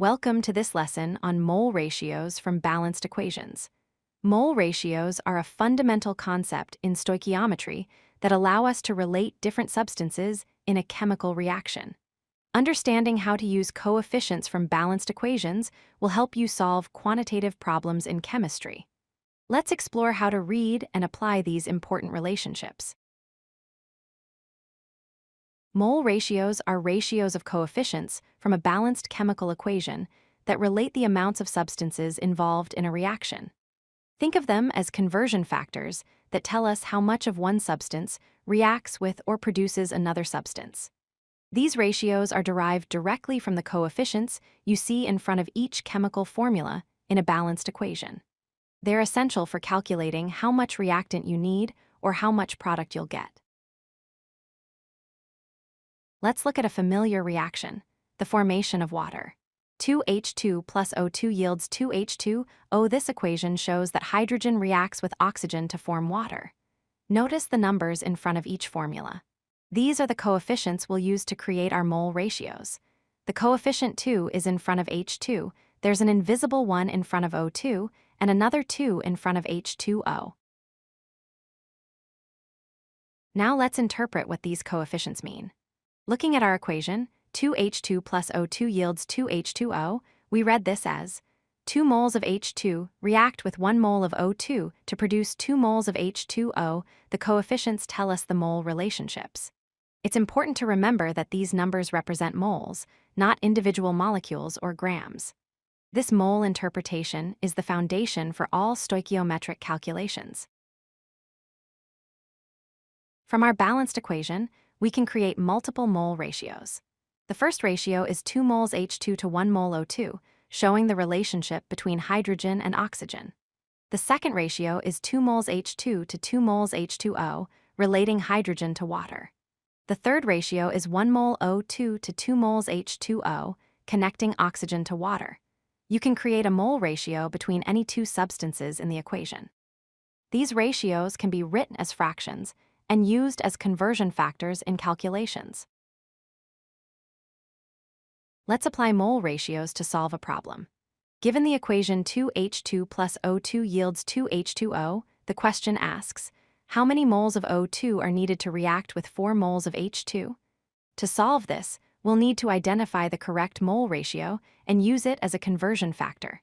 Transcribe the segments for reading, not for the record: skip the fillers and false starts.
Welcome to this lesson on mole ratios from balanced equations. Mole ratios are a fundamental concept in stoichiometry that allow us to relate different substances in a chemical reaction. Understanding how to use coefficients from balanced equations will help you solve quantitative problems in chemistry. Let's explore how to read and apply these important relationships. Mole ratios are ratios of coefficients from a balanced chemical equation that relate the amounts of substances involved in a reaction. Think of them as conversion factors that tell us how much of one substance reacts with or produces another substance. These ratios are derived directly from the coefficients you see in front of each chemical formula in a balanced equation. They're essential for calculating how much reactant you need or how much product you'll get. Let's look at a familiar reaction, the formation of water. 2H2 plus O2 yields 2H2O. This equation shows that hydrogen reacts with oxygen to form water. Notice the numbers in front of each formula. These are the coefficients we'll use to create our mole ratios. The coefficient 2 is in front of H2, there's an invisible 1 in front of O2, and another 2 in front of H2O. Now let's interpret what these coefficients mean. Looking at our equation, 2H2 plus O2 yields 2H2O, we read this as 2 moles of H2 react with 1 mole of O2 to produce 2 moles of H2O. The coefficients tell us the mole relationships. It's important to remember that these numbers represent moles, not individual molecules or grams. This mole interpretation is the foundation for all stoichiometric calculations. From our balanced equation, we can create multiple mole ratios. The first ratio is 2 moles H2 to 1 mole O2, showing the relationship between hydrogen and oxygen. The second ratio is 2 moles H2 to 2 moles H2O, relating hydrogen to water. The third ratio is 1 mole O2 to 2 moles H2O, connecting oxygen to water. You can create a mole ratio between any two substances in the equation. These ratios can be written as fractions and used as conversion factors in calculations. Let's apply mole ratios to solve a problem. Given the equation 2H2 plus O2 yields 2H2O, the question asks, how many moles of O2 are needed to react with 4 moles of H2? To solve this, we'll need to identify the correct mole ratio and use it as a conversion factor.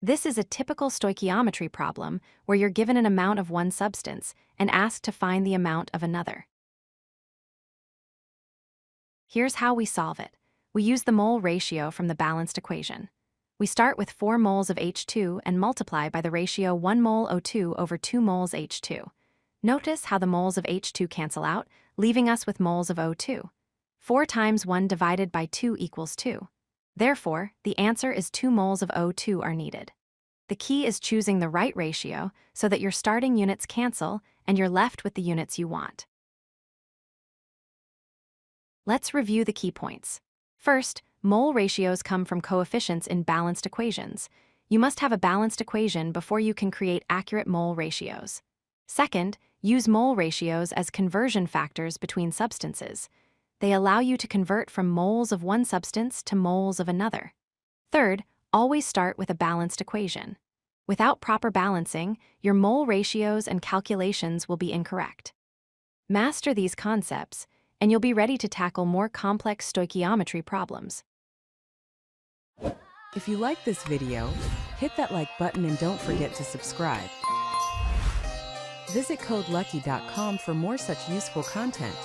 This is a typical stoichiometry problem where you're given an amount of one substance and asked to find the amount of another. Here's how we solve it. We use the mole ratio from the balanced equation. We start with 4 moles of H2 and multiply by the ratio 1 mole O2 over 2 moles H2. Notice how the moles of H2 cancel out, leaving us with moles of O2. 4 times 1 divided by 2 equals 2. Therefore, the answer is 2 moles of O2 are needed. The key is choosing the right ratio so that your starting units cancel and you're left with the units you want. Let's review the key points. First, mole ratios come from coefficients in balanced equations. You must have a balanced equation before you can create accurate mole ratios. Second, use mole ratios as conversion factors between substances. They allow you to convert from moles of one substance to moles of another. Third, always start with a balanced equation. Without proper balancing, your mole ratios and calculations will be incorrect. Master these concepts, and you'll be ready to tackle more complex stoichiometry problems. If you like this video, hit that like button and don't forget to subscribe. Visit codelucky.com for more such useful content.